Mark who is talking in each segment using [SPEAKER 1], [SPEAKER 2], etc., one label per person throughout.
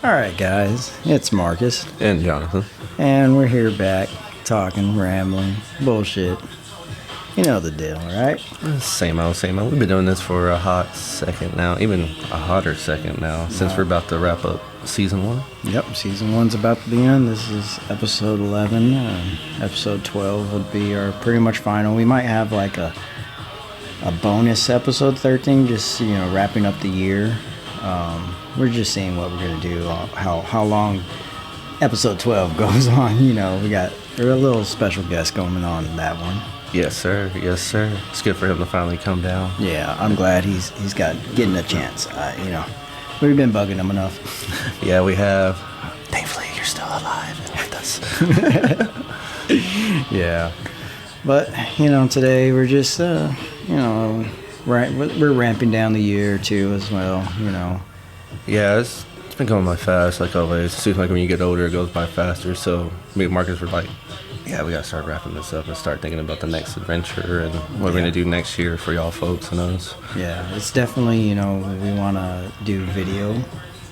[SPEAKER 1] All right, guys, it's Marcus,
[SPEAKER 2] And Jonathan.
[SPEAKER 1] and we're here back talking, rambling, bullshit. You know the deal, right?
[SPEAKER 2] Same old, same old. We've been doing this for a hot second now, even a hotter second now, since we're about to wrap up season 1.
[SPEAKER 1] Yep, season 1's about to be in. This is episode 11. Episode 12 would be our pretty much final. We might have like a bonus episode 13, just, wrapping up the year. We're just seeing what we're going to do, how long episode 12 goes on. We got a little special guest going on in that one.
[SPEAKER 2] Yes, sir. Yes, sir. It's good for him to finally come down.
[SPEAKER 1] Yeah, I'm glad he's getting a chance. We've been bugging him enough.
[SPEAKER 2] Yeah, we have. Thankfully, you're still alive and with us.
[SPEAKER 1] Yeah. But, today we're just, we're ramping down the year, too, as well,
[SPEAKER 2] Yeah, it's been going by fast, like always. It seems like when you get older, it goes by faster. So me and Marcus were like, yeah, we got to start wrapping this up and start thinking about the next adventure and what we're going to do next year for y'all folks and us.
[SPEAKER 1] Yeah, it's definitely, we want to do video.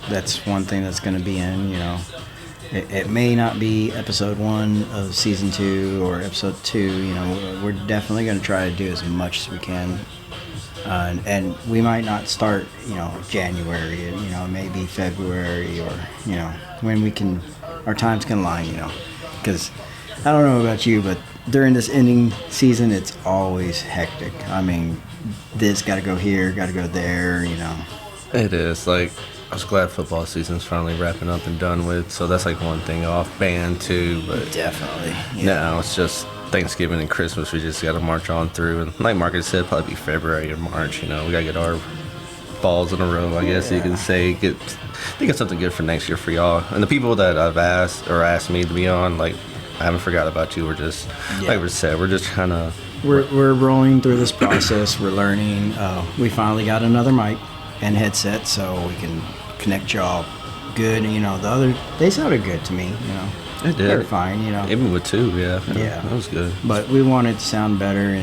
[SPEAKER 1] That's one thing that's going to be in, It may not be episode 1 of season 2 or episode 2, we're definitely going to try to do as much as we can. And we might not start, January, maybe February or, when we can, our times can align, because I don't know about you, but during this ending season, it's always hectic. I mean, this got to go here, got to go there,
[SPEAKER 2] It is. Like, I was glad football season's finally wrapping up and done with. So that's like one thing off band too. But
[SPEAKER 1] Definitely. Yeah.
[SPEAKER 2] now it's just Thanksgiving and Christmas. We just got to march on through. And like Marcus said, probably be February or March. We got to get our balls in a row, I guess you can say. Think of something good for next year for y'all. And the people that I've asked me to be on, like, I haven't forgot about you. We're just, like we said, we're just kind of...
[SPEAKER 1] We're rolling through this process. We're learning. We finally got another mic and headset so we can connect y'all good. They sounded good to me,
[SPEAKER 2] It did.
[SPEAKER 1] They're fine,
[SPEAKER 2] Even with 2, yeah.
[SPEAKER 1] Yeah.
[SPEAKER 2] That was good.
[SPEAKER 1] But we want it to sound better,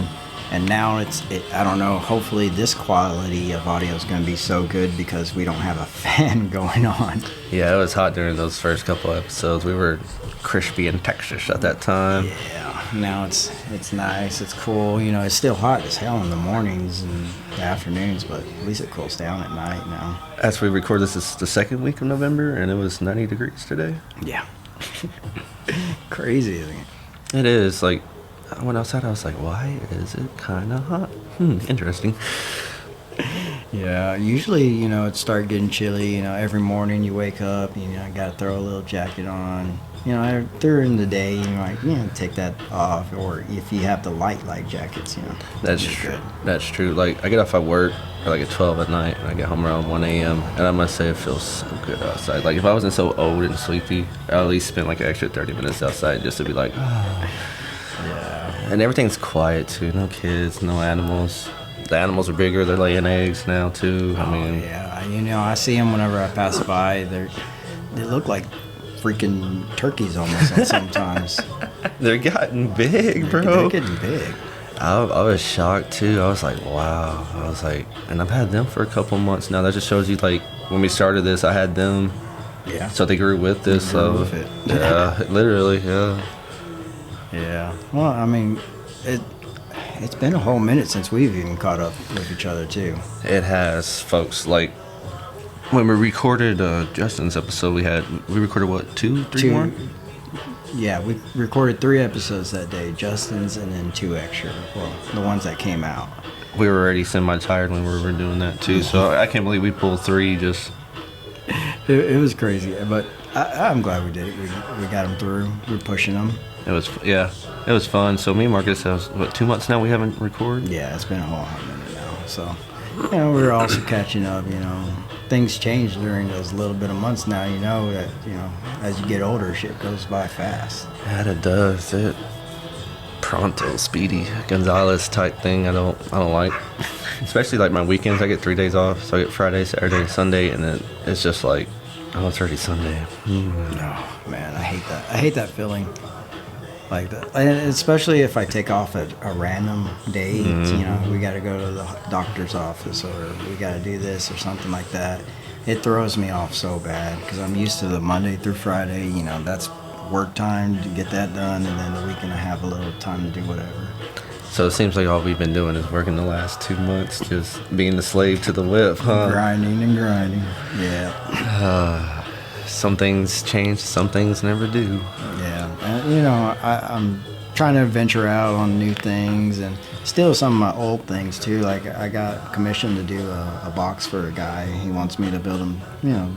[SPEAKER 1] and now I don't know, hopefully this quality of audio is going to be so good because we don't have a fan going on.
[SPEAKER 2] Yeah, it was hot during those first couple episodes. We were crispy and Texas at that time.
[SPEAKER 1] Yeah, now it's nice, it's cool. It's still hot as hell in the mornings and the afternoons, but at least it cools down at night now.
[SPEAKER 2] As we record this, is the second week of November, and it was 90 degrees today.
[SPEAKER 1] Yeah. Crazy, isn't it?
[SPEAKER 2] It is. Like, I went outside, I was like, why is it kind of hot? Interesting.
[SPEAKER 1] Yeah, usually, it started getting chilly, every morning you wake up, got to throw a little jacket on. During the day, you might, take that off, or if you have the light jackets,
[SPEAKER 2] That's true. Good. That's true. Like, I get off at work at 12 at night, and I get home around 1 a.m., and I must say it feels so good outside. Like, if I wasn't so old and sleepy, I'd at least spend an extra 30 minutes outside just to be like, oh.
[SPEAKER 1] Yeah.
[SPEAKER 2] And everything's quiet, too. No kids, no animals. The animals are bigger. They're laying eggs now, too. I mean...
[SPEAKER 1] Yeah, I see them whenever I pass by. They look like freaking turkeys almost sometimes.
[SPEAKER 2] They're getting big, bro.
[SPEAKER 1] They're getting big.
[SPEAKER 2] I was shocked, too. I was like, wow. I was like... And I've had them for a couple months now. That just shows you, when we started this, I had them.
[SPEAKER 1] Yeah.
[SPEAKER 2] So they grew with this.
[SPEAKER 1] Grew with it.
[SPEAKER 2] Yeah, literally, yeah.
[SPEAKER 1] Yeah. Well, I mean, it's been a whole minute since we've even caught up with each other, too.
[SPEAKER 2] It has, folks. Like, when we recorded Justin's episode, we recorded, what, 2, 3 more?
[SPEAKER 1] Yeah, we recorded 3 episodes that day, Justin's and then 2 extra. Well, the ones that came out.
[SPEAKER 2] We were already semi-tired when we were doing that, too. So I can't believe we pulled 3 just...
[SPEAKER 1] It was crazy, but I'm glad we did it. We got them through. We're pushing them.
[SPEAKER 2] It was fun. So me and Marcus, 2 months now we haven't recorded?
[SPEAKER 1] Yeah, it's been a whole minute now. So, we're also catching up, Things change during those little bit of months now, that, as you get older, shit goes by fast.
[SPEAKER 2] Yeah, it does. It pronto, speedy, Gonzalez type thing I don't like. Especially my weekends, I get 3 days off. So I get Friday, Saturday, Sunday, and then it's just like, oh, it's already Sunday.
[SPEAKER 1] Oh, man, I hate that. I hate that feeling. Like that, and especially if I take off at a random day, we got to go to the doctor's office or we got to do this or something like that. it throws me off so bad because I'm used to the Monday through Friday. You know, that's work time to get that done, and then the weekend I have a little time to do whatever.
[SPEAKER 2] So it seems like all we've been doing is working the last 2 months, just being the slave to the whip, huh?
[SPEAKER 1] Grinding and grinding. Yeah.
[SPEAKER 2] Some things change, some things never do.
[SPEAKER 1] Yeah. And, you know, I'm trying to venture out on new things and still some of my old things too. Like I got commissioned to do a box for a guy. He wants me to build him, you know,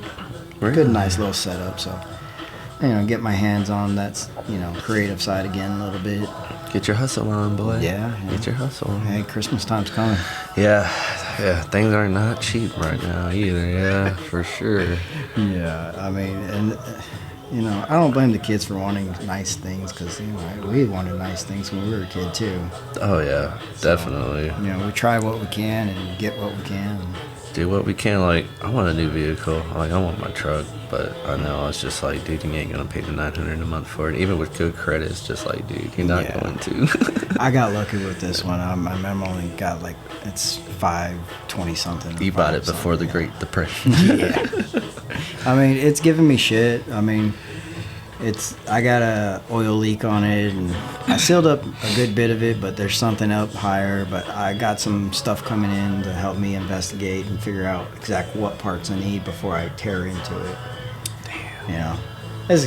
[SPEAKER 1] good, nice little setup. So, you know, get my hands on that's, you know, creative side again a little bit.
[SPEAKER 2] Get your hustle on, boy.
[SPEAKER 1] Yeah.
[SPEAKER 2] Get your hustle on.
[SPEAKER 1] Hey, Christmas time's coming.
[SPEAKER 2] Yeah, things are not cheap right now either, yeah, for sure.
[SPEAKER 1] Yeah, I mean, and, you know, I don't blame the kids for wanting nice things because, you know, we wanted nice things when we were a kid too.
[SPEAKER 2] Oh, yeah, definitely.
[SPEAKER 1] You know, we try what we can and get what we can.
[SPEAKER 2] Do what we can. Like, I want a new vehicle. Like, I want my truck, but I know it's just like, dude, you ain't gonna pay the $900 a month for it. Even with good credit, it's just like, dude, you're not going to.
[SPEAKER 1] I got lucky with this one. I'm only got like it's 520 something.
[SPEAKER 2] You bought it before the Great Depression.
[SPEAKER 1] Yeah. I mean, it's giving me shit. I mean, I got a oil leak on it, and I sealed up a good bit of it, but there's something up higher. But I got some stuff coming in to help me investigate and figure out exactly what parts I need before I tear into it. Damn. You know, it's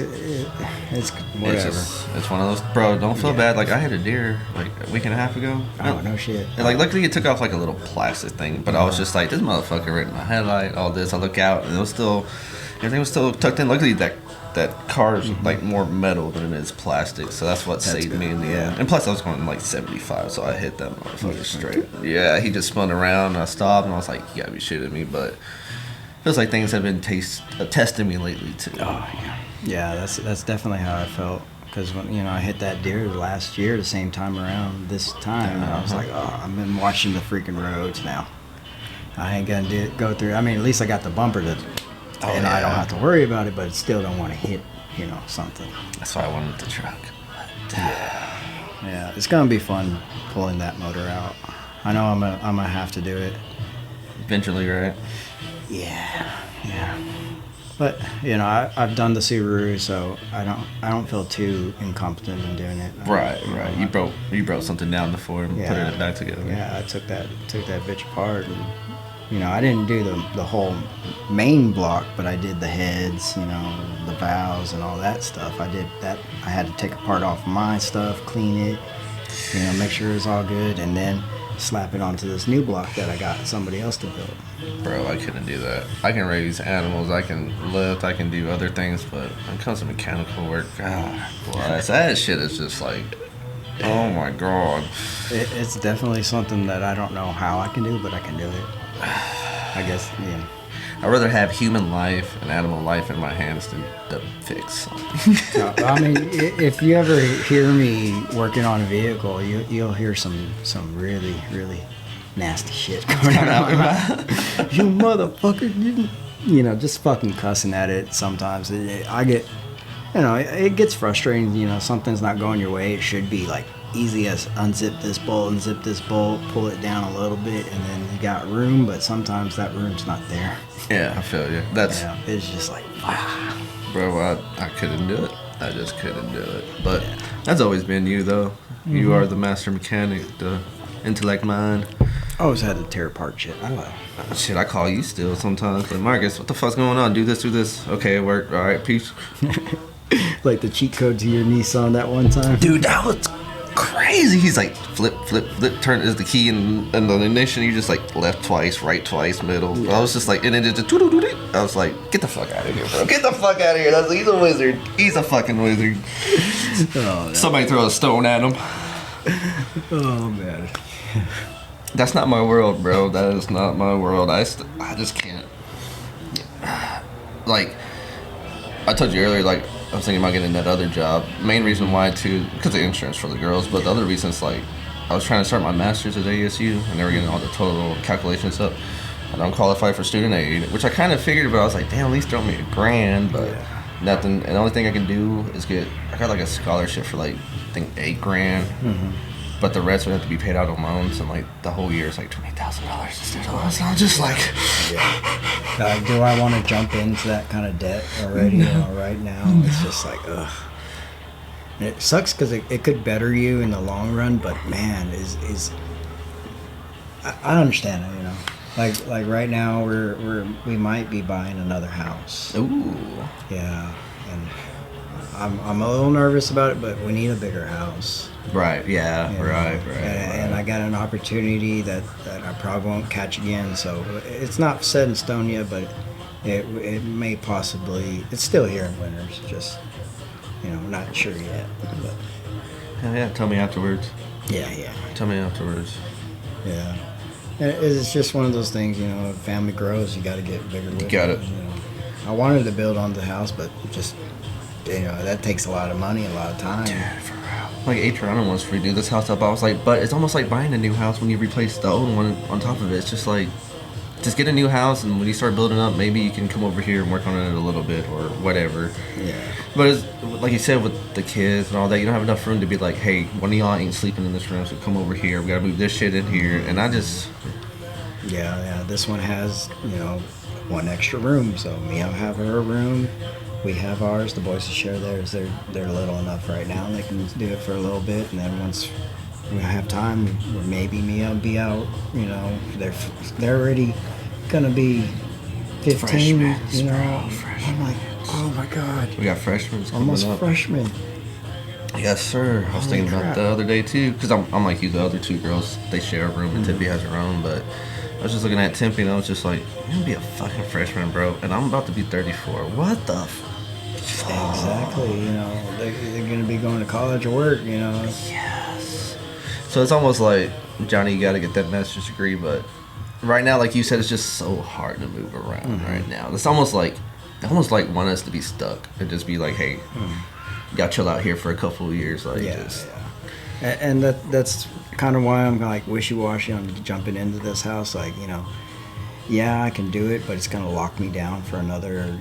[SPEAKER 1] whatever.
[SPEAKER 2] It's one of those, bro. Don't feel bad. Like I hit a deer like a week and a half ago.
[SPEAKER 1] Oh no shit.
[SPEAKER 2] And, like luckily it took off like a little plastic thing, but I was just like, this motherfucker right in my headlight. All this. I look out and everything was still tucked in. Luckily that car's like more metal than it is plastic, so that's what saved me in the end. And plus I was going like 75, so I hit that motherfucker straight. Yeah, he just spun around and I stopped and I was like, you gotta be shitting me, but it feels like things have been testing me lately too.
[SPEAKER 1] Oh yeah. Yeah, that's definitely how I felt because when I hit that deer last year the same time around this time, and I was like, oh, I've been watching the freaking roads now. I ain't gonna go through. I mean, at least I got the bumper to. And I don't have to worry about it, but I still don't want to hit, something.
[SPEAKER 2] That's why I wanted the truck.
[SPEAKER 1] Yeah, it's gonna be fun pulling that motor out. I know I'm gonna have to do it
[SPEAKER 2] eventually, right?
[SPEAKER 1] Yeah. But I've done the Subaru, so I don't feel too incompetent in doing it.
[SPEAKER 2] Right. You broke something down before and put it back together.
[SPEAKER 1] Yeah, I took that bitch apart and. I didn't do the whole main block, but I did the heads, the valves and all that stuff. I did that. I had to take a part off my stuff, clean it, make sure it's all good, and then slap it onto this new block that I got somebody else to build.
[SPEAKER 2] Bro, I couldn't do that. I can raise animals, I can lift, I can do other things, but when it comes to mechanical work, God bless. That shit is just like, oh my God.
[SPEAKER 1] It's definitely something that I don't know how I can do, but I can do it. I guess, yeah.
[SPEAKER 2] I'd rather have human life and animal life in my hands than to fix something.
[SPEAKER 1] I mean, if you ever hear me working on a vehicle, you'll hear some really, really nasty shit coming out of my mouth. You motherfucker, just fucking cussing at it sometimes. I get, it gets frustrating, something's not going your way. It should be like easy as unzip this bolt, pull it down a little bit, and then you got room, but sometimes that room's not there.
[SPEAKER 2] Yeah, I feel you.
[SPEAKER 1] It's just like, wow.
[SPEAKER 2] Bro, I couldn't do it. I just couldn't do it. But that's always been you, though. Mm-hmm. You are the master mechanic, the intellect mind.
[SPEAKER 1] I always had to tear apart shit.
[SPEAKER 2] Shit, I call you still sometimes. Like, Marcus, what the fuck's going on? Do this. Okay, it worked. All right, peace.
[SPEAKER 1] Like the cheat code to your Nissan that one time? Dude,
[SPEAKER 2] that was crazy. He's like, flip, turn is the key, and the ignition, you just like left twice, right twice, middle. Yeah. I was just like, and then just I was like, get the fuck out of here, bro. Get the fuck out of here. He's a wizard. He's a fucking wizard. Oh, no. Somebody throw a stone at him.
[SPEAKER 1] Oh, man.
[SPEAKER 2] That's not my world, bro. That is not my world. I just can't. Like, I told you earlier, like, I was thinking about getting that other job. Main reason why, too, because of insurance for the girls, but the other reason is, like, I was trying to start my master's at ASU, and they were getting all the total calculations up. I don't qualify for student aid, which I kind of figured, but I was like, damn, at least throw me $1,000, but nothing. And the only thing I can do is I got, like, a scholarship for, like, I think $8,000. Mm-hmm. but the rest would have to be paid out on loans, and like the whole year is like $20,000 instead of loans. And I'm just like,
[SPEAKER 1] do I want to jump into that kind of debt already?
[SPEAKER 2] No.
[SPEAKER 1] You know, right now, it's just like, ugh. It sucks because it could better you in the long run, but man, I understand it. You know, like right now we might be buying another house.
[SPEAKER 2] ooh,
[SPEAKER 1] Yeah, and I'm a little nervous about it, but we need a bigger house.
[SPEAKER 2] right, yeah,
[SPEAKER 1] You know,
[SPEAKER 2] right.
[SPEAKER 1] And I got an opportunity that I probably won't catch again. So it's not set in stone yet, but it may possibly. It's still here in Winters. Just not sure yet. But
[SPEAKER 2] Yeah, tell me afterwards.
[SPEAKER 1] yeah.
[SPEAKER 2] Tell me afterwards.
[SPEAKER 1] Yeah. And it's just one of those things, if family grows, you got to get bigger with
[SPEAKER 2] Got
[SPEAKER 1] it.
[SPEAKER 2] it.
[SPEAKER 1] I wanted to build on the house, but just, that takes a lot of money, a lot of time.
[SPEAKER 2] Dude, for real. Like Adriana wants to redo this house up. I was like, but it's almost like buying a new house when you replace the old one on top of it. It's just like, just get a new house, and when you start building up, maybe you can come over here and work on it a little bit or whatever.
[SPEAKER 1] Yeah.
[SPEAKER 2] But it's, like you said, with the kids and all that, you don't have enough room to be like, hey, one of y'all ain't sleeping in this room, so come over here. We gotta move this shit in here. And I just...
[SPEAKER 1] Yeah. This one has, one extra room. So Mia will have her room. We have ours. The boys will share theirs. They're little enough right now. They can do it for a little bit, and then once we have time, maybe Mia will be out. They're already gonna be 15.
[SPEAKER 2] Freshmen, bro,
[SPEAKER 1] I'm like, oh my god,
[SPEAKER 2] we got freshmen coming
[SPEAKER 1] almost
[SPEAKER 2] up.
[SPEAKER 1] freshmen.
[SPEAKER 2] Yes, sir. I was
[SPEAKER 1] Holy
[SPEAKER 2] thinking
[SPEAKER 1] crap.
[SPEAKER 2] about the other day, too, because I'm like you, the other two girls, they share a room, and Tippy has her own, but I was just looking at Timpy, and I was just like, you're gonna be a fucking freshman, bro, and I'm about to be 34. What the
[SPEAKER 1] Exactly. They're gonna be going to college or work.
[SPEAKER 2] Yes. So it's almost like, Johnny, you gotta get that master's degree, but right now, like you said, it's just so hard to move around right now. It's almost like want us to be stuck and just be like, hey, y'all chill out here for a couple of years. Like,
[SPEAKER 1] Yeah. And that's kind of why I'm like wishy-washy on jumping into this house. Like, yeah, I can do it, but it's gonna lock me down for another,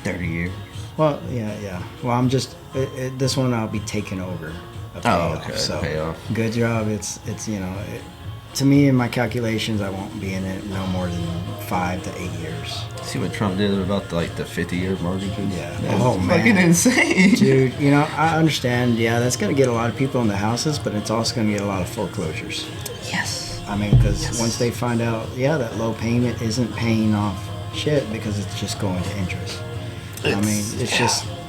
[SPEAKER 2] 30 years.
[SPEAKER 1] Well, yeah. Well, I'm just this one I'll be taking over. A payoff.
[SPEAKER 2] okay.
[SPEAKER 1] So
[SPEAKER 2] Payoff.
[SPEAKER 1] good job. It's to me in my calculations, I won't be in it no more than 5 to 8 years.
[SPEAKER 2] See what Trump did about the 50-year mortgage?
[SPEAKER 1] Yeah.
[SPEAKER 2] That's
[SPEAKER 1] Oh, man.
[SPEAKER 2] fucking insane.
[SPEAKER 1] Dude, I understand. Yeah, that's going to get a lot of people in the houses, but it's also going to get a lot of foreclosures.
[SPEAKER 2] Yes.
[SPEAKER 1] I mean, because once they find out, that low payment isn't paying off shit because it's just going to interest. It's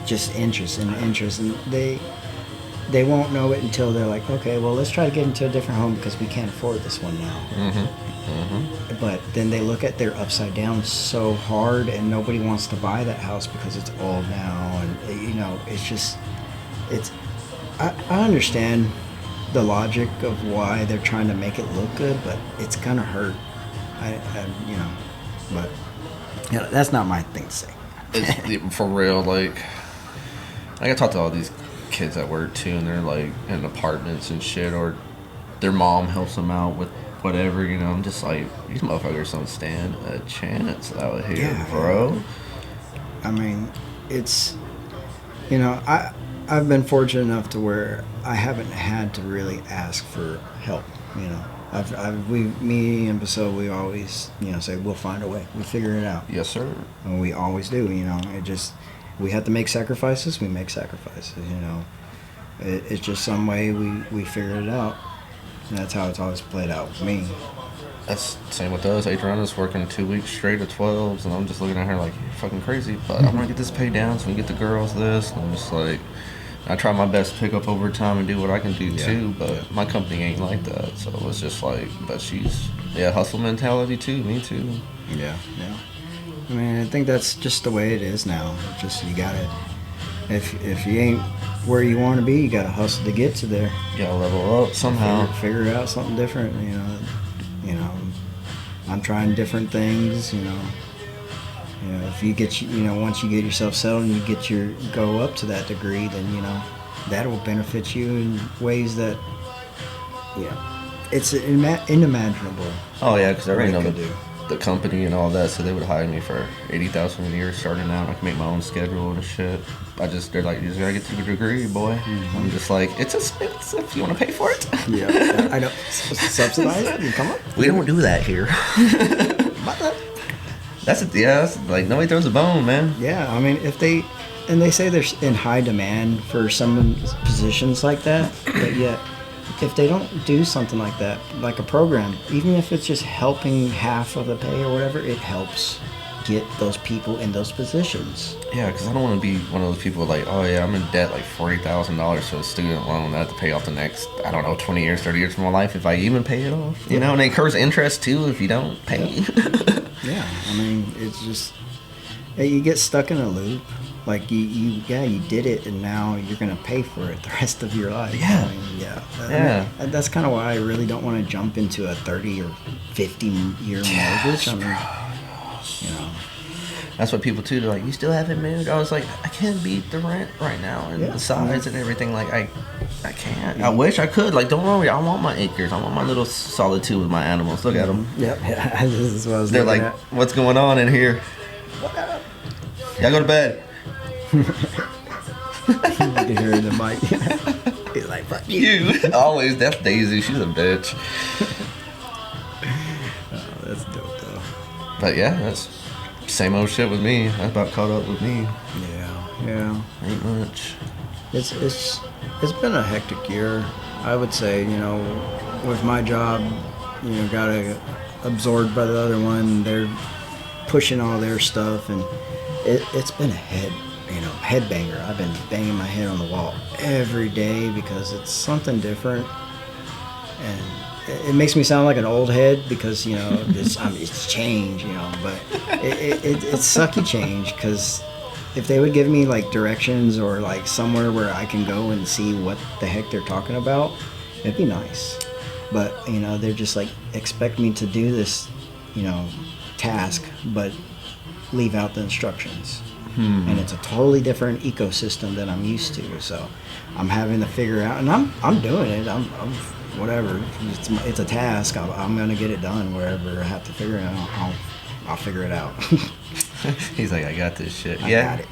[SPEAKER 1] just interest and interest, and they won't know it until they're like, okay, well, let's try to get into a different home because we can't afford this one now. But then they look at their upside down so hard, and nobody wants to buy that house because it's old now, and I understand the logic of why they're trying to make it look good, but it's gonna hurt. But that's not my thing to say.
[SPEAKER 2] It's for real. Like I talk to all these kids at work too, and they're like in apartments and shit, or their mom helps them out with whatever. I'm just like, these motherfuckers don't stand a chance out here, bro.
[SPEAKER 1] I mean, it's I've been fortunate enough to where I haven't had to really ask for help. Me and Basil, we always say we'll find a way, we'll figure it out.
[SPEAKER 2] Yes, sir.
[SPEAKER 1] And we always do. We have to make sacrifices. We make sacrifices. It's just some way we figure it out. And that's how it's always played out with me.
[SPEAKER 2] That's same with us. Adriana's working 2 weeks straight at 12s, and I'm just looking at her like, you're fucking crazy. But I'm gonna get this paid down so we can get the girls this. And I'm just like, I try my best to pick up overtime and do what I can do too. But my company ain't like that, so it's just like, but she's hustle mentality too. Me too.
[SPEAKER 1] Yeah. I mean, I think that's just the way it is now. Just you gotta, if you ain't where you want to be, you gotta hustle to get to there.
[SPEAKER 2] You gotta level up somehow.
[SPEAKER 1] Figure out something different. I'm trying different things. If you get once you get yourself settled and you go up to that degree, then that will benefit you in ways that it's inimaginable.
[SPEAKER 2] Oh yeah, because I already know
[SPEAKER 1] what it
[SPEAKER 2] the
[SPEAKER 1] can do.
[SPEAKER 2] the company and all that, so they would hire me for $80,000 a year starting out. I can make my own schedule and shit. They're like, you just gotta get your degree, boy. Mm-hmm. I'm just like, it's if you want to pay for it.
[SPEAKER 1] Yeah, I know. Subsidized? You come up?
[SPEAKER 2] We don't do that here. That's like nobody throws a bone, man.
[SPEAKER 1] Yeah, I mean, they say they're in high demand for some positions like that, but yet if they don't do something like that, like a program, even if it's just helping half of the pay or whatever, it helps get those people in those positions.
[SPEAKER 2] Yeah, because I don't want to be one of those people like, oh yeah, I'm in debt like $40,000 for a student loan that I have to pay off the next, 20 years, 30 years of my life if I even pay it off. You know, and it incurs interest too if you don't pay.
[SPEAKER 1] Yeah, I mean, it's just, you get stuck in a loop. Like you did it, and now you're gonna pay for it the rest of your life.
[SPEAKER 2] Yeah,
[SPEAKER 1] I mean, that's kind of why I really don't want to jump into a 30 or 50-year mortgage. I mean,
[SPEAKER 2] that's what people too. They're like, you still haven't moved. I was like, I can't beat the rent right now and the size and everything. Like I can't. I wish I could. Like, don't worry, I want my acres. I want my little solitude with my animals. Look at them.
[SPEAKER 1] Yep. Yeah, this is what I was.
[SPEAKER 2] They're like, what's going on in here? Y'all go to bed.
[SPEAKER 1] You can hear the mic. He's like, fuck
[SPEAKER 2] you. Always. That's Daisy. She's a bitch.
[SPEAKER 1] Oh, that's dope though.
[SPEAKER 2] But yeah, that's same old shit with me. That about caught up with me.
[SPEAKER 1] Yeah.
[SPEAKER 2] Ain't much.
[SPEAKER 1] It's been a hectic year. I would say, with my job, got absorbed by the other one. They're pushing all their stuff, and it's been a headbanger. I've been banging my head on the wall every day because it's something different, and it makes me sound like an old head because it's change, but it's sucky change because if they would give me like directions or like somewhere where I can go and see what the heck they're talking about, it'd be nice. But they're just like expect me to do this, task, but leave out the instructions. And it's a totally different ecosystem than I'm used to, so I'm having to figure out, and I'm doing it. I'm whatever. It's a task. I'm gonna get it done wherever I have to figure it out. I'll figure it out.
[SPEAKER 2] He's like, I got this shit.
[SPEAKER 1] I got it.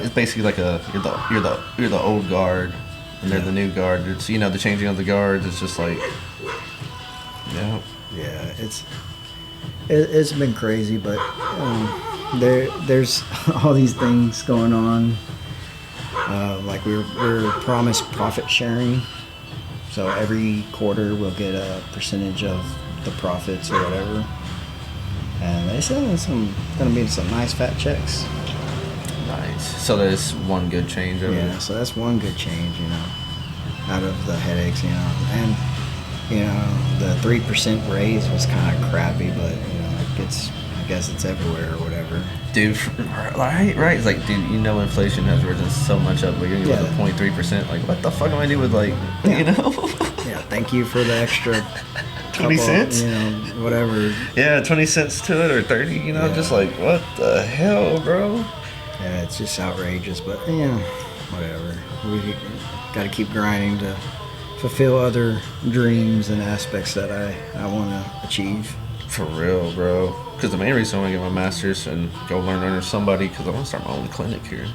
[SPEAKER 2] It's basically like you're the old guard, and they're the new guard. It's the changing of the guards. It's just like,
[SPEAKER 1] yeah. It's been crazy, but. There's all these things going on. Like we're promised profit sharing, so every quarter we'll get a percentage of the profits or whatever. And they said there's gonna be some nice fat checks.
[SPEAKER 2] Nice. So there's one good change over
[SPEAKER 1] Yeah, so that's one good change, out of the headaches, and the 3% raise was kind of crappy, but I guess it's everywhere or whatever.
[SPEAKER 2] Dude, right? It's like, dude, inflation has risen so much up, but you're going to give a 0.3%. Like, what the fuck am I doing with,
[SPEAKER 1] Yeah, thank you for the extra
[SPEAKER 2] 20 cents?
[SPEAKER 1] Whatever.
[SPEAKER 2] Yeah, 20 cents to it or 30, just like, what the hell, bro?
[SPEAKER 1] Yeah, it's just outrageous, but, whatever. We got to keep grinding to fulfill other dreams and aspects that I want to achieve.
[SPEAKER 2] For real, bro. Because the main reason I want to get my master's and go learn under somebody, because I want to start my own clinic here.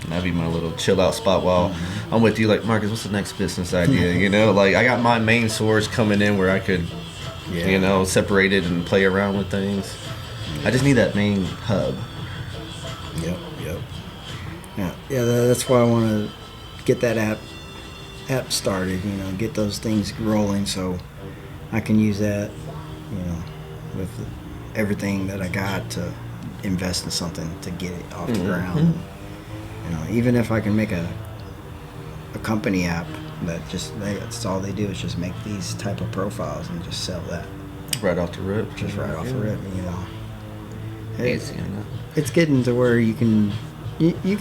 [SPEAKER 2] And that'd be my little chill out spot while I'm with you. Like, Marcus, what's the next business idea? Like, I got my main source coming in where I could, separate it and play around with things. I just need that main hub.
[SPEAKER 1] Yep. Yeah, that's why I want to get that app started, get those things rolling so I can use that, with everything that I got to invest in something to get it off the ground. Even if I can make a company app that's all they do is just make these type of profiles and just sell that.
[SPEAKER 2] Right off the rip.
[SPEAKER 1] Just right off the rip,
[SPEAKER 2] Easy,
[SPEAKER 1] It's getting to where you can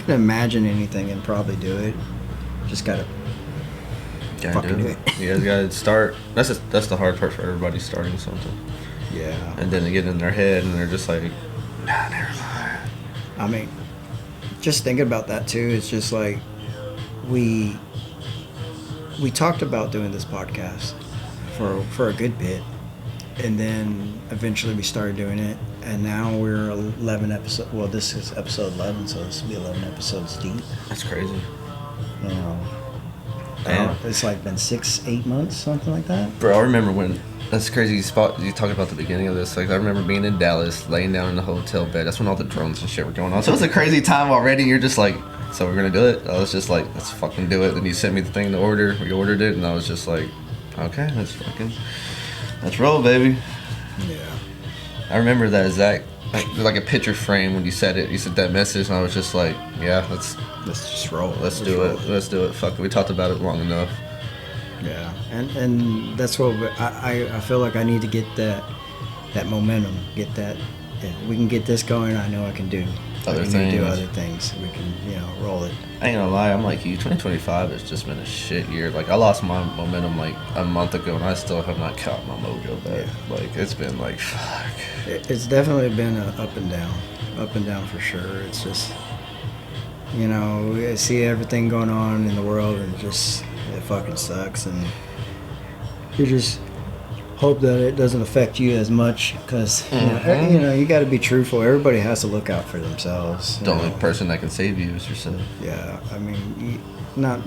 [SPEAKER 1] imagine anything and probably do it. Just gotta fucking do it.
[SPEAKER 2] You guys gotta start. That's the hard part for everybody, starting something.
[SPEAKER 1] Yeah.
[SPEAKER 2] And then they get in their head and they're just like, nah, never mind.
[SPEAKER 1] I mean, just thinking about that too, it's just like we talked about doing this podcast for a good bit, and then eventually we started doing it, and now we're 11 episodes. Well, this is episode 11, so this will be 11 episodes deep.
[SPEAKER 2] That's crazy.
[SPEAKER 1] You know,
[SPEAKER 2] Damn.
[SPEAKER 1] it's like been 6-8 months, something like that.
[SPEAKER 2] Bro, I remember when. That's crazy spot you talked about the beginning of this. Like, I remember being in Dallas, laying down in the hotel bed. That's when all the drones and shit were going on. So it's a crazy time already. You're just like, so we're gonna do it. I was just like, let's fucking do it. Then you sent me the thing to order. We ordered it, and I was just like, okay, let's roll, baby.
[SPEAKER 1] Yeah.
[SPEAKER 2] I remember that exact, like a picture frame when you said it. You said that message, and I was just like, yeah, let's
[SPEAKER 1] just roll.
[SPEAKER 2] Let's do it. Fuck it. We talked about it long enough.
[SPEAKER 1] Yeah, and that's what I feel like I need to get that momentum. Get that. If we can get this going, I know I can do other things. We can roll it.
[SPEAKER 2] I ain't gonna lie, I'm like you. 2025 has just been a shit year. Like, I lost my momentum like a month ago, and I still have not caught my mojo back. Yeah. Like, it's been like, fuck.
[SPEAKER 1] It's definitely been a up and down for sure. It's just, I see everything going on in the world, and it fucking sucks, and you just hope that it doesn't affect you as much, because you got to be truthful. Everybody has to look out for themselves.
[SPEAKER 2] The only person that can save you is yourself.
[SPEAKER 1] Yeah, I mean, not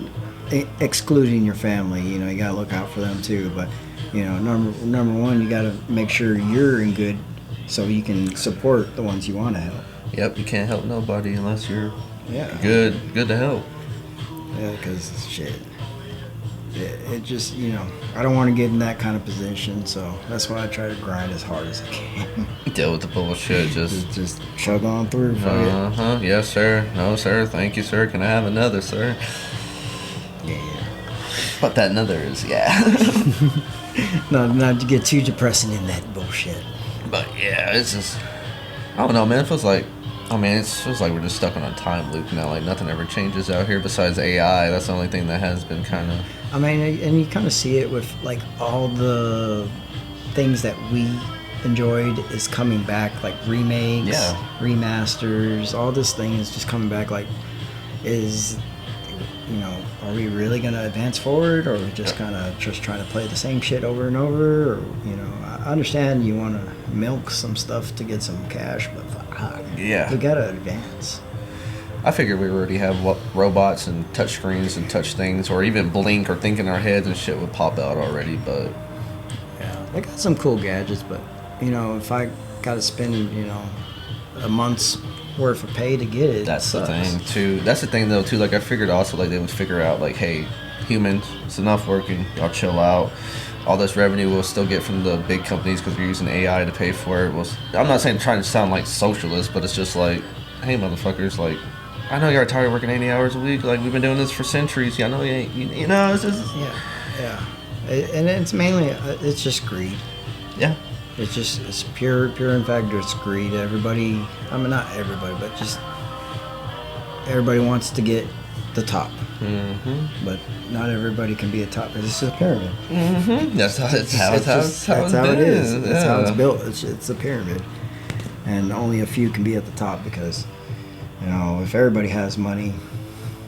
[SPEAKER 1] excluding your family. You got to look out for them too. But number one, you got to make sure you're in good, so you can support the ones you want to help.
[SPEAKER 2] Yep, you can't help nobody unless you're good to help.
[SPEAKER 1] Yeah, because shit. It just, I don't want to get in that kind of position, so that's why I try to grind as hard as I can.
[SPEAKER 2] Deal with the bullshit,
[SPEAKER 1] just chug on through.
[SPEAKER 2] Yes, sir. No, sir. Thank you, sir. Can I have another, sir?
[SPEAKER 1] Yeah.
[SPEAKER 2] But that another is, yeah.
[SPEAKER 1] not to get too depressing in that bullshit.
[SPEAKER 2] But yeah, it's just, I don't know, man. It feels like we're just stuck on a time loop now. Like, nothing ever changes out here besides AI. That's the only thing that has been kind of...
[SPEAKER 1] I mean, and you kind of see it with, like, all the things that we enjoyed is coming back, like remakes, remasters, all this thing is just coming back. Like, are we really going to advance forward, or are we just kind of just trying to play the same shit over and over? Or, I understand you want to milk some stuff to get some cash, but we got to advance.
[SPEAKER 2] I figured we already have robots and touch screens and touch things, or even blink or think in our heads and shit would pop out already, but...
[SPEAKER 1] Yeah, they got some cool gadgets, but, if I got to spend, a month's worth of pay to get it,
[SPEAKER 2] that's the thing, too. That's the thing, though, too. Like, I figured also, like, they would figure out, like, hey, humans, it's enough working, y'all chill out. All this revenue we'll still get from the big companies because we're using AI to pay for it. I'm not saying trying to sound like socialist, but it's just like, hey, motherfuckers, like, I know you're tired of working 80 hours a week. Like, we've been doing this for centuries. Yeah, I know you ain't. It's just...
[SPEAKER 1] Yeah. And it's mainly, it's just greed.
[SPEAKER 2] Yeah.
[SPEAKER 1] It's pure and fact, it's greed. Everybody, I mean, not everybody, but just everybody wants to get the top.
[SPEAKER 2] Mm-hmm.
[SPEAKER 1] But not everybody can be a top. This is a pyramid.
[SPEAKER 2] Mm-hmm. That's how it is.
[SPEAKER 1] Yeah. That's how it's built. It's a pyramid. And only a few can be at the top because... if everybody has money,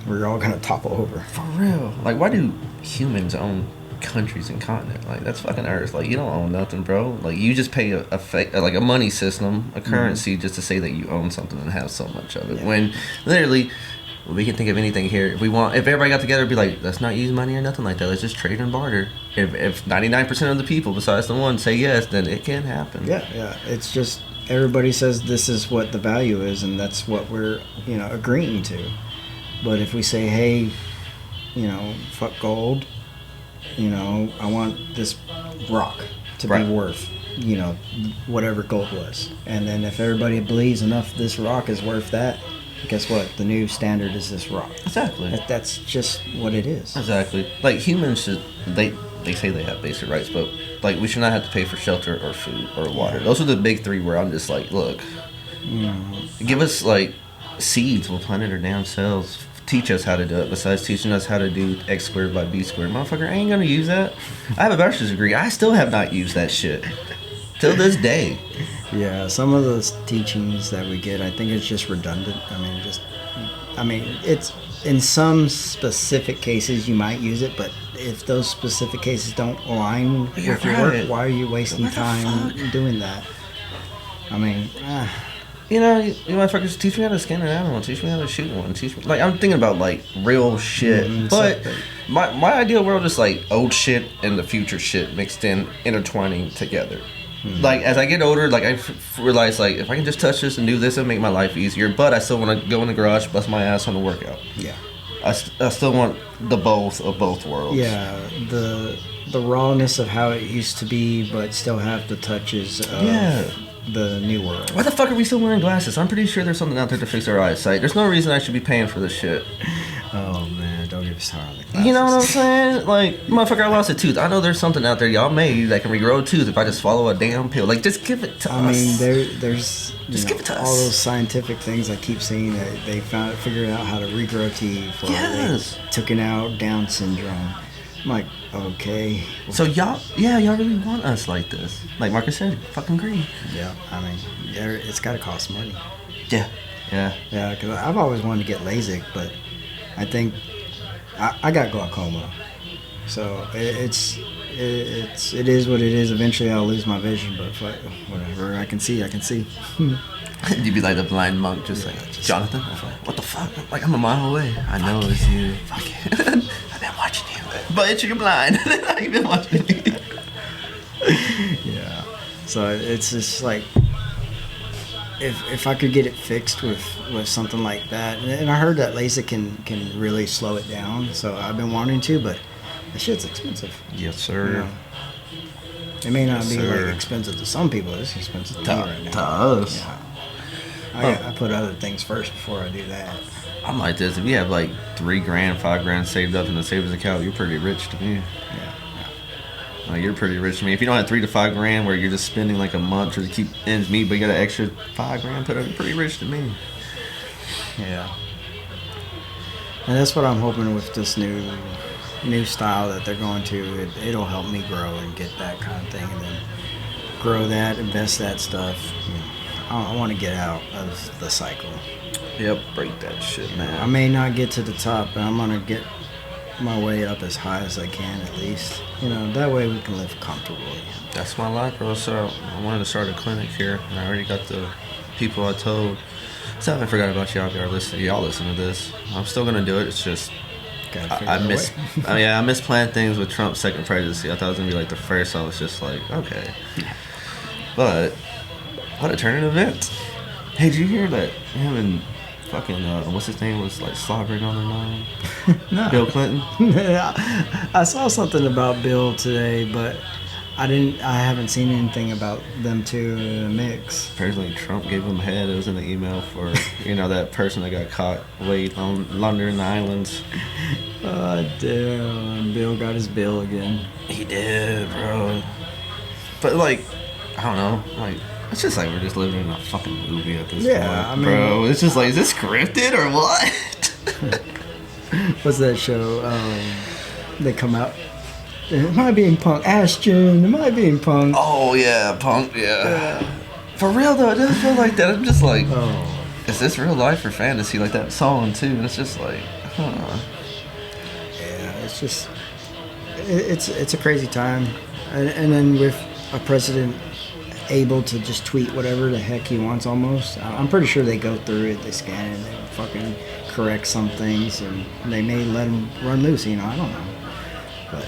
[SPEAKER 1] we're all gonna topple over.
[SPEAKER 2] For real. Like, why do humans own countries and continents? Like, that's fucking Earth. Like, you don't own nothing, bro. Like, you just pay a fake, like a money system, a currency, just to say that you own something and have so much of it. Yeah. When literally, we can think of anything here. If everybody got together, it'd be like, let's not use money or nothing like that. Let's just trade and barter. If 99% of the people, besides the one, say yes, then it can happen.
[SPEAKER 1] Yeah. It's just... Everybody says this is what the value is, and that's what we're, agreeing to. But if we say, hey, fuck gold, I want this rock to be worth, whatever gold was. And then if everybody believes enough this rock is worth that, guess what? The new standard is this rock.
[SPEAKER 2] Exactly.
[SPEAKER 1] That's just what it is.
[SPEAKER 2] Exactly. Like, humans should... They say they have basic rights, but like, we should not have to pay for shelter or food or water. Those are the big three where I'm just like, look, give us like seeds, we'll plant it our damn selves. Teach us how to do it. Besides teaching us how to do X squared by B squared, motherfucker, I ain't gonna use that. I have a bachelor's degree. I still have not used that shit till this day.
[SPEAKER 1] Yeah, some of those teachings that we get, I think it's just redundant. I mean, it's in some specific cases you might use it, but if those specific cases don't align with your work, why are you wasting time doing that? I mean,
[SPEAKER 2] You know, you motherfuckers, teach me how to skin an animal. Teach me how to shoot one. Teach me, like, I'm thinking about like real shit. But my ideal world is like old shit and the future shit mixed in, intertwining together. Like as I get older, like I realize like if I can just touch this and do this, it'll make my life easier. But I still want to go in the garage, bust my ass on the workout.
[SPEAKER 1] yeah.
[SPEAKER 2] I still want the both of both worlds.
[SPEAKER 1] Yeah, the rawness of how it used to be, but still have the touches of the new world.
[SPEAKER 2] Why the fuck are we still wearing glasses? I'm pretty sure there's something out there to fix our eyesight. There's no reason I should be paying for this shit.
[SPEAKER 1] Oh man, don't get me started on the glasses.
[SPEAKER 2] You know what I'm saying? Like, motherfucker, I lost a tooth. I know there's something out there y'all made that can regrow a tooth if I just follow a damn pill. Like, just give it to us.
[SPEAKER 1] I mean, there's
[SPEAKER 2] just give it to us.
[SPEAKER 1] All those scientific things I keep seeing that they figured out how to regrow teeth. Or
[SPEAKER 2] Yes.
[SPEAKER 1] they took it out Down syndrome. I'm like, okay.
[SPEAKER 2] So y'all really want us like this. Like Marcus said, fucking green.
[SPEAKER 1] Yeah, I mean, it's got to cost money.
[SPEAKER 2] Yeah. Yeah.
[SPEAKER 1] Yeah, because I've always wanted to get LASIK, but I think I got glaucoma, so it is what it is. Eventually, I'll lose my vision, but whatever I can see, I can see.
[SPEAKER 2] You'd be like the blind monk, just like Jonathan. What the fuck? Like I'm a mile away. I know it's you. Fuck it. I've been watching you, but you're blind. I've been watching you.
[SPEAKER 1] Yeah. So it's just like if I could get it fixed with something like that, and I heard that LASIK can really slow it down. So I've been wanting to, but that shit's expensive.
[SPEAKER 2] Yes, sir.
[SPEAKER 1] You know? It may not
[SPEAKER 2] Yes,
[SPEAKER 1] be
[SPEAKER 2] sir.
[SPEAKER 1] like expensive to some people. It's expensive to me right now.
[SPEAKER 2] To us.
[SPEAKER 1] Yeah. I put other things first before I do that.
[SPEAKER 2] I'm like this. If you have like $3,000, $5,000 saved up in the savings account, you're pretty rich to me.
[SPEAKER 1] Yeah.
[SPEAKER 2] Like you're pretty rich to me. If you don't have $3,000 to $5,000 where you're just spending like a month to keep ends meet, but you got an extra $5,000 put up, you're pretty rich to me.
[SPEAKER 1] Yeah. And that's what I'm hoping with this new style that they're going to. It'll help me grow and get that kind of thing, and then grow that, invest that stuff. You know, I want to get out of the cycle.
[SPEAKER 2] Yep, break that shit, man.
[SPEAKER 1] I may not get to the top, but I'm gonna get my way up as high as I can at least. You know, that way we can live comfortably.
[SPEAKER 2] That's my life, bro. So I wanted to start a clinic here, and I already got the people I told. So I haven't forgot about y'all. Y'all listen to this. I'm still gonna do it. It's just I misplanned things with Trump's second presidency. I thought it was gonna be like the first. I was just like, okay, but what a turn of events. Hey, did you hear that him and fucking what's his name was like slobbering on their mom?
[SPEAKER 1] No.
[SPEAKER 2] Bill Clinton.
[SPEAKER 1] I saw something about Bill today, but I haven't seen anything about them two in a mix.
[SPEAKER 2] Apparently Trump gave him head. It was in the email for that person that got caught way under in the islands.
[SPEAKER 1] Oh damn! Bill got his bill again.
[SPEAKER 2] He did, bro. But like, I don't know, like. It's just like we're just living in a fucking movie at this point,
[SPEAKER 1] I mean,
[SPEAKER 2] bro. It's just like, is this scripted or what?
[SPEAKER 1] What's that show? They come out. Am I being punked? Ashton, am I being punked?
[SPEAKER 2] Oh yeah, punk, yeah. For real though, it does feel like that. I'm just like, is this real life or fantasy? Like that song too, and it's just like, huh.
[SPEAKER 1] Yeah, it's just, it's a crazy time, and then with a president able to just tweet whatever the heck he wants almost. I'm pretty sure they go through it, they scan it, they fucking correct some things, and they may let him run loose, I don't know. But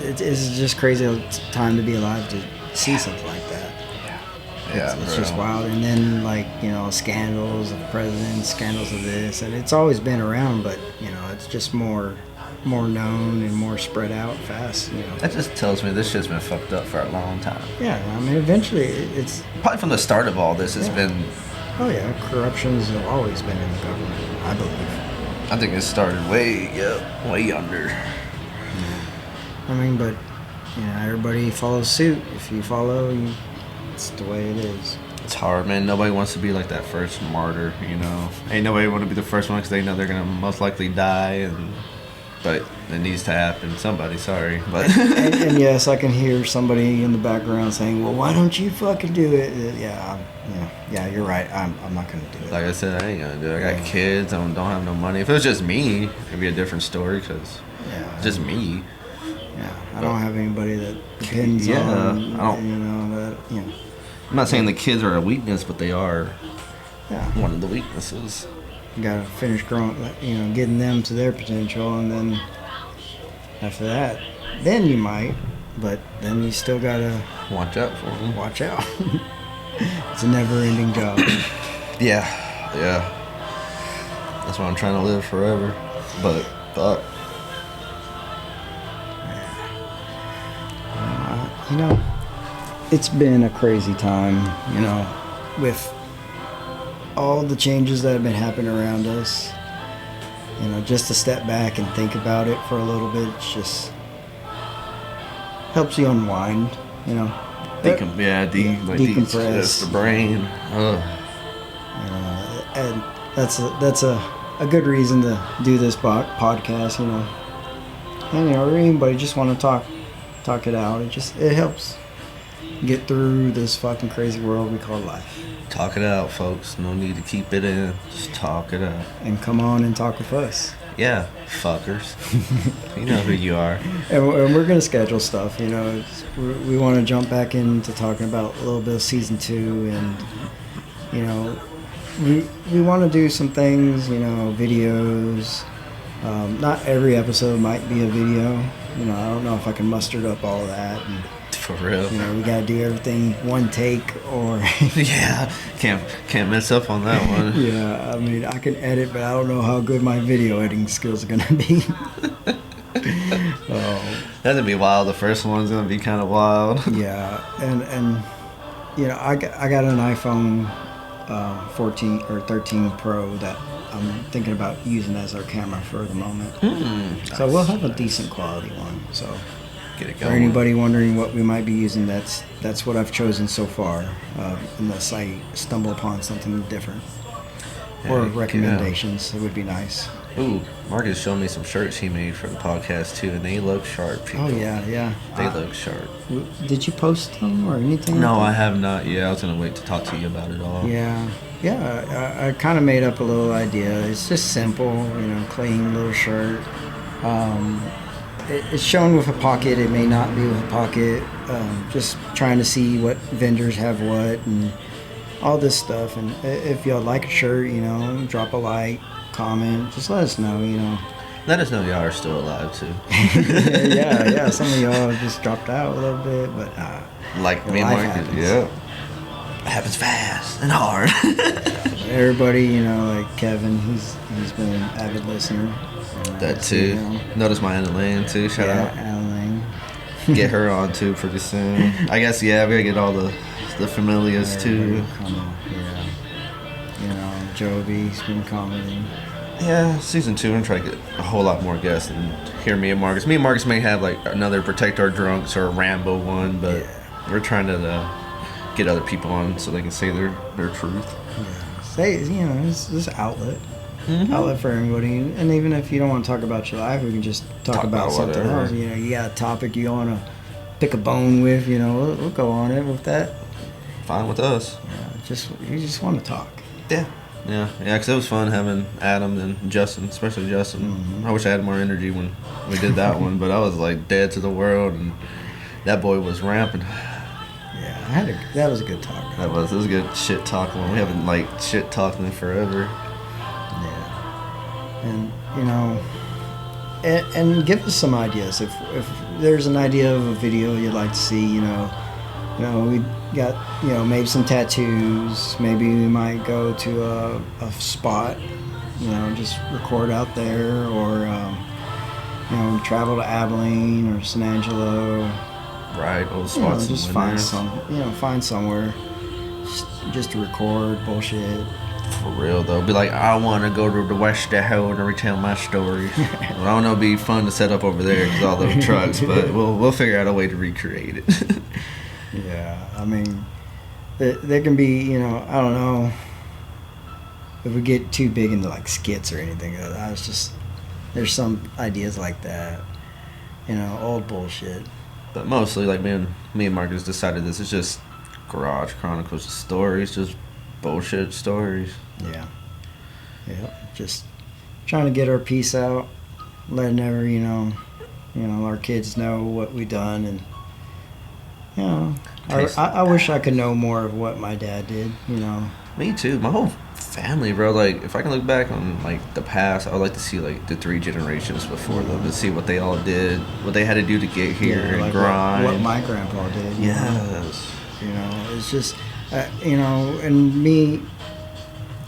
[SPEAKER 1] it's just crazy time to be alive to see something like that.
[SPEAKER 2] Yeah,
[SPEAKER 1] It's just wild. And then like, scandals of presidents, scandals of this, and it's always been around, but it's just more known and more spread out fast.
[SPEAKER 2] That just tells me this shit's been fucked up for a long time.
[SPEAKER 1] Yeah, I mean, eventually it's
[SPEAKER 2] Probably from the start of all this, it's been.
[SPEAKER 1] Oh yeah, corruption's always been in the government, I believe.
[SPEAKER 2] I think it started way under.
[SPEAKER 1] I mean, but everybody follows suit. If you follow, it's the way it is.
[SPEAKER 2] It's hard, man. Nobody wants to be like that first martyr, Ain't nobody want to be the first one because they know they're gonna most likely die, but it needs to happen. Somebody, sorry, but
[SPEAKER 1] and yes, I can hear somebody in the background saying, "Well, why don't you fucking do it?" Yeah, you're right. I'm not gonna do it.
[SPEAKER 2] Like I said, I ain't gonna do it. I got kids. I don't have no money. If it was just me, it'd be a different story because just me.
[SPEAKER 1] Yeah, I don't have anybody that depends on.
[SPEAKER 2] I'm not saying the kids are a weakness, but they are one of the weaknesses.
[SPEAKER 1] You gotta finish growing, getting them to their potential, and then after that, then you might, but then you still gotta
[SPEAKER 2] watch out for them.
[SPEAKER 1] Watch out. It's a never-ending job.
[SPEAKER 2] Yeah. That's why I'm trying to live forever. But fuck.
[SPEAKER 1] It's been a crazy time, with all the changes that have been happening around us. Just to step back and think about it for a little bit, just helps you unwind, decompress
[SPEAKER 2] the brain.
[SPEAKER 1] And that's a good reason to do this podcast, and or anybody just want to talk it out. It helps get through this fucking crazy world we call life.
[SPEAKER 2] Talk it out, folks. No need to keep it in. Just talk it out.
[SPEAKER 1] And come on and talk with us.
[SPEAKER 2] Yeah, fuckers. You know who you are.
[SPEAKER 1] And we're going to schedule stuff, We want to jump back into talking about a little bit of season 2. And, we want to do some things, videos. Not every episode might be a video. I don't know if I can muster up all of that. And,
[SPEAKER 2] for real.
[SPEAKER 1] We gotta do everything one take or...
[SPEAKER 2] Yeah, can't mess up on that one.
[SPEAKER 1] Yeah, I mean, I can edit, but I don't know how good my video editing skills are gonna be.
[SPEAKER 2] That's gonna be wild. The first one's gonna be kind of wild.
[SPEAKER 1] Yeah, and I got an iPhone 14 or 13 Pro that I'm thinking about using as our camera for the moment. So we'll have a decent quality one, so...
[SPEAKER 2] Get it
[SPEAKER 1] For
[SPEAKER 2] going.
[SPEAKER 1] anybody wondering what we might be using, that's what I've chosen so far, unless I stumble upon something different. Or recommendations, it would be nice.
[SPEAKER 2] Ooh, Marcus showed me some shirts he made for the podcast too, and they look sharp, people.
[SPEAKER 1] Oh, yeah.
[SPEAKER 2] They look sharp.
[SPEAKER 1] Did you post them or anything?
[SPEAKER 2] No,
[SPEAKER 1] like
[SPEAKER 2] I have not yet. I was going to wait to talk to you about it all.
[SPEAKER 1] Yeah, I kind of made up a little idea. It's just simple, clean little shirt. It's shown with a pocket. It may not be with a pocket. Just trying to see what vendors have what and all this stuff. And if y'all like a shirt, drop a like, comment. Just let us know,
[SPEAKER 2] Let us know y'all are still alive too.
[SPEAKER 1] yeah. Some of y'all just dropped out a little bit, but
[SPEAKER 2] like me and Marcus, yeah. It happens fast and hard.
[SPEAKER 1] Everybody, like Kevin, he's been an avid listener.
[SPEAKER 2] That too. Notice my Anna Lane too. Shout out.
[SPEAKER 1] Anna Lane.
[SPEAKER 2] Get her on too pretty soon. I guess we gotta get all the familiars too.
[SPEAKER 1] Joby's been commenting.
[SPEAKER 2] Yeah, season 2, I'm gonna try to get a whole lot more guests and hear me and Marcus. Me and Marcus may have like another Protect Our Drunks or a Rambo one, but we're trying to get other people on so they can say their truth.
[SPEAKER 1] Yeah. Say, it's this outlet. Outlet for everybody, and even if you don't want to talk about your life, we can just talk about something else. You got a topic you want to pick a bone with, we'll go on it with that.
[SPEAKER 2] Fine with us.
[SPEAKER 1] Yeah, you just want to talk.
[SPEAKER 2] Yeah, because it was fun having Adam and Justin, especially Justin. I wish I had more energy when we did that one, but I was like dead to the world, and that boy was ramping.
[SPEAKER 1] Yeah, that was a good talk.
[SPEAKER 2] It was a good shit talk one. We haven't like shit talked in forever.
[SPEAKER 1] And and give us some ideas if there's an idea of a video you'd like to see. We got maybe some tattoos. Maybe we might go to a spot. Just record out there, or travel to Abilene or San Angelo.
[SPEAKER 2] Right, old spots.
[SPEAKER 1] Just find somewhere just to record bullshit.
[SPEAKER 2] For real though, be like, I want to go to the West Tahoe and retell my stories. Well, I don't know, it'd be fun to set up over there because all those trucks, but we'll figure out a way to recreate it.
[SPEAKER 1] Yeah, I mean, there can be, I don't know if we get too big into like skits or anything. There's some ideas like that, old bullshit.
[SPEAKER 2] But mostly, like me and Marcus decided this is just Garage Chronicles stories, just bullshit stories.
[SPEAKER 1] Yeah. Just trying to get our piece out, letting our kids know what we done, and you know, I wish I could know more of what my dad did, you know.
[SPEAKER 2] Me too. My whole family, bro. Like, if I can look back on like the past, I would like to see like the 3 generations before them and see what they all did, what they had to do to get here and
[SPEAKER 1] like
[SPEAKER 2] grind.
[SPEAKER 1] What my grandpa did.
[SPEAKER 2] Yes.
[SPEAKER 1] You know, it's just, you know, and me.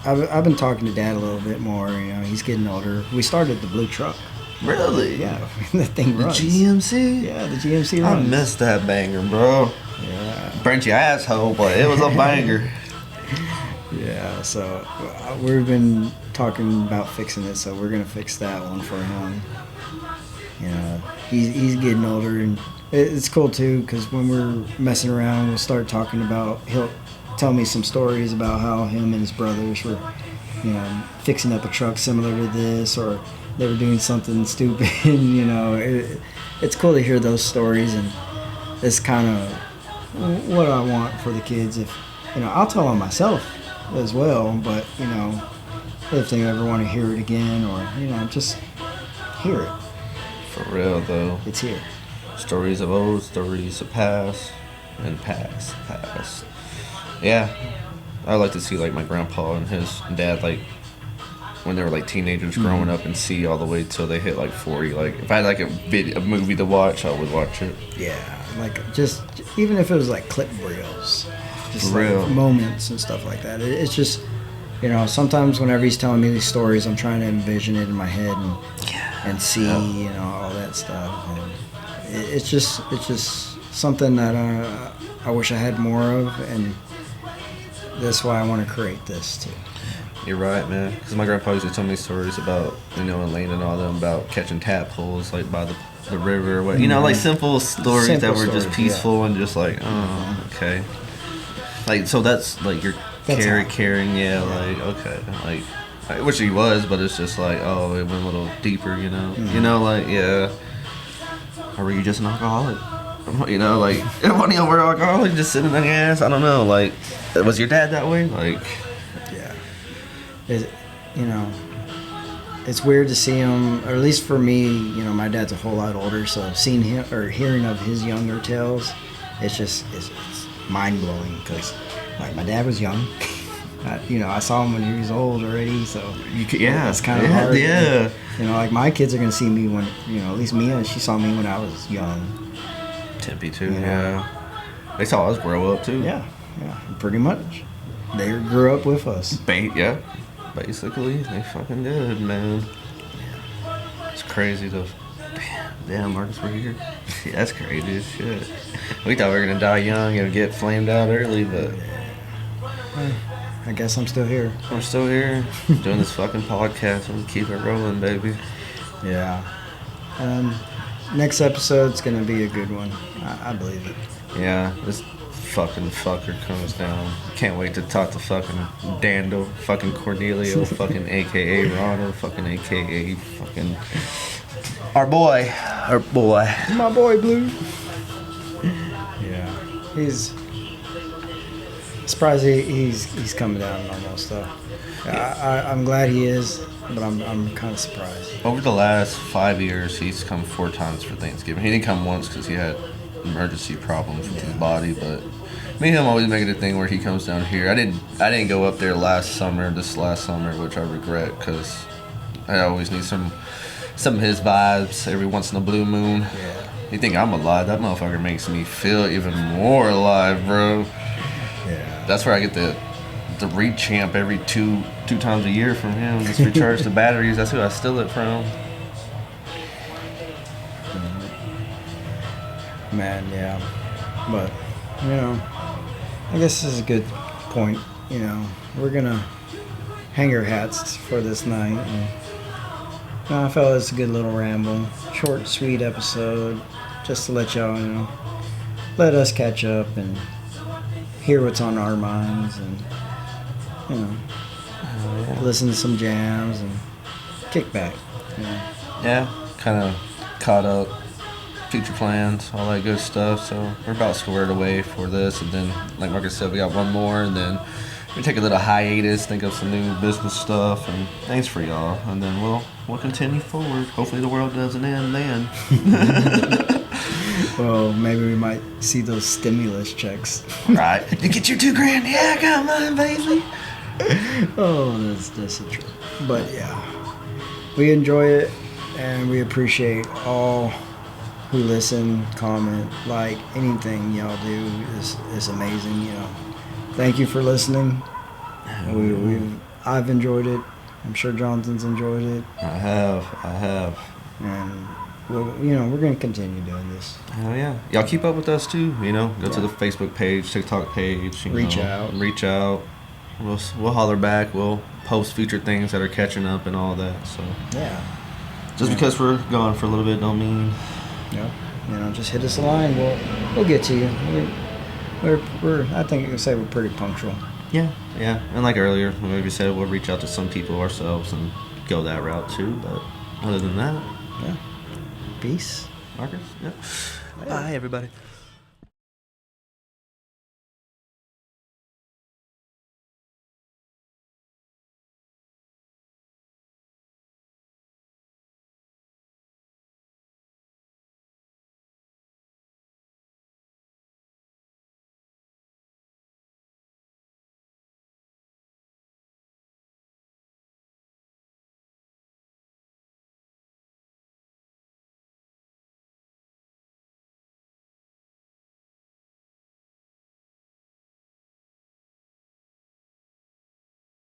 [SPEAKER 1] I've been talking to Dad a little bit more. You know, he's getting older. We started the blue truck.
[SPEAKER 2] Really?
[SPEAKER 1] Yeah, that thing runs.
[SPEAKER 2] The GMC?
[SPEAKER 1] Yeah, the GMC runs.
[SPEAKER 2] I missed that banger, bro.
[SPEAKER 1] Yeah.
[SPEAKER 2] Burnt your asshole, but it was a banger.
[SPEAKER 1] Yeah, so we've been talking about fixing it, so we're gonna fix that one for him. You know, he's getting older, and it's cool too, because when we're messing around, we'll start talking about, he'll tell me some stories about how him and his brothers were, you know, fixing up a truck similar to this, or they were doing something stupid. You know, it's cool to hear those stories, and it's kind of what I want for the kids. If, you know, I'll tell them myself as well, but, you know, if they ever want to hear it again, or, you know, just hear it.
[SPEAKER 2] For real, though.
[SPEAKER 1] It's here.
[SPEAKER 2] Stories of old, stories of past, and past. Yeah. I like to see, like, my grandpa and his dad, like, when they were, like, teenagers growing up, and see all the way till they hit, like, 40. Like, if I had, like, a movie to watch, I would watch it.
[SPEAKER 1] Yeah, like, just, even if it was, like, clip reels. Just
[SPEAKER 2] For real.
[SPEAKER 1] Like moments and stuff like that. It's just, you know, sometimes whenever he's telling me these stories, I'm trying to envision it in my head and see, you know, all that stuff. And it's just something that I wish I had more of, and that's why I want to create this too.
[SPEAKER 2] You're right, man. Because my grandpa used to tell me stories about, you know, Elaine and all them, about catching tadpoles, like, by the river. What, you know, like, simple stories that were just peaceful, and just like, oh, okay. Like, so that's, like, your caring, yeah, like, okay. Like, which he was, but it's just like, oh, it went a little deeper, you know? You know, like, yeah. Or were you just an alcoholic? You know, like, one of you were alcoholic, just sitting on your ass? I don't know, like, was your dad that way? Like,
[SPEAKER 1] yeah. You know, it's weird to see him, or at least for me, you know, my dad's a whole lot older, so seeing him, or hearing of his younger tales, it's mind-blowing, because, like, my dad was young. You know, I saw him when he was old already, so it's kind of hard.
[SPEAKER 2] Yeah.
[SPEAKER 1] You know, like, my kids are going to see me when, you know, at least Mia, she saw me when I was young.
[SPEAKER 2] Tempe too, yeah. They saw us grow up too.
[SPEAKER 1] Yeah, pretty much. They grew up with us.
[SPEAKER 2] Yeah, basically, they fucking did, man. It's crazy though. Damn, Marcus, we're here. That's crazy as shit. We thought we were gonna die young and get flamed out early, but
[SPEAKER 1] I guess I'm still here.
[SPEAKER 2] I'm still here doing this fucking podcast. I'm gonna keep it rolling, baby.
[SPEAKER 1] Yeah. Next episode's gonna be a good one. I believe it.
[SPEAKER 2] Yeah, this fucking fucker comes down. Can't wait to talk to fucking Dando, fucking Cornelio, fucking AKA Ronald, fucking AKA fucking our boy.
[SPEAKER 1] My boy Blue. Yeah. He's surprised he's coming down on most stuff. I'm glad he is, but I'm kind of surprised.
[SPEAKER 2] Over the last 5 years, he's come 4 times for Thanksgiving. He didn't come once because he had emergency problems with his body, but me and him always make it a thing where he comes down here. I didn't go up there this last summer, which I regret, because I always need some of his vibes every once in a blue moon.
[SPEAKER 1] Yeah.
[SPEAKER 2] You think I'm alive? That motherfucker makes me feel even more alive, bro.
[SPEAKER 1] Yeah.
[SPEAKER 2] That's where I get the rechamp every two times a year from him. Just recharge the batteries. That's who I steal it from.
[SPEAKER 1] Man, yeah. But, you know, I guess this is a good point. You know, we're gonna hang our hats for this night. And, I felt it was a good little ramble. Short, sweet episode. Just to let y'all, you know, let us catch up and hear what's on our minds, and, you know, listen to some jams and kick back. You know.
[SPEAKER 2] Yeah, kind of caught up, future plans, all that good stuff. So we're about squared away for this, and then, like Marcus said, we got one more, and then we take a little hiatus, think of some new business stuff, and thanks for y'all, and then we'll continue forward. Hopefully the world doesn't end then.
[SPEAKER 1] Well, maybe we might see those stimulus checks.
[SPEAKER 2] Right. You get your $2,000. Yeah, I got mine, baby.
[SPEAKER 1] Oh, that's a trip. But yeah, we enjoy it, and we appreciate all who listen, comment, like, anything y'all do is amazing. You know, thank you for listening. I've enjoyed it. I'm sure Jonathan's enjoyed it,
[SPEAKER 2] I have.
[SPEAKER 1] and we're gonna continue doing this.
[SPEAKER 2] Hell yeah. Y'all keep up with us too, Go to the Facebook page, TikTok page.
[SPEAKER 1] Reach out.
[SPEAKER 2] Reach out. We'll holler back. We'll post future things that are catching up and all that. So
[SPEAKER 1] Yeah.
[SPEAKER 2] just because we're gone for a little bit don't mean.
[SPEAKER 1] Yeah. Just hit us a line. We'll get to you. We're I think you can say we're pretty punctual.
[SPEAKER 2] Yeah. And like earlier, like we said, we'll reach out to some people ourselves and go that route too. But other than that,
[SPEAKER 1] Yeah. Peace.
[SPEAKER 2] Marcus. Yeah. Bye, everybody.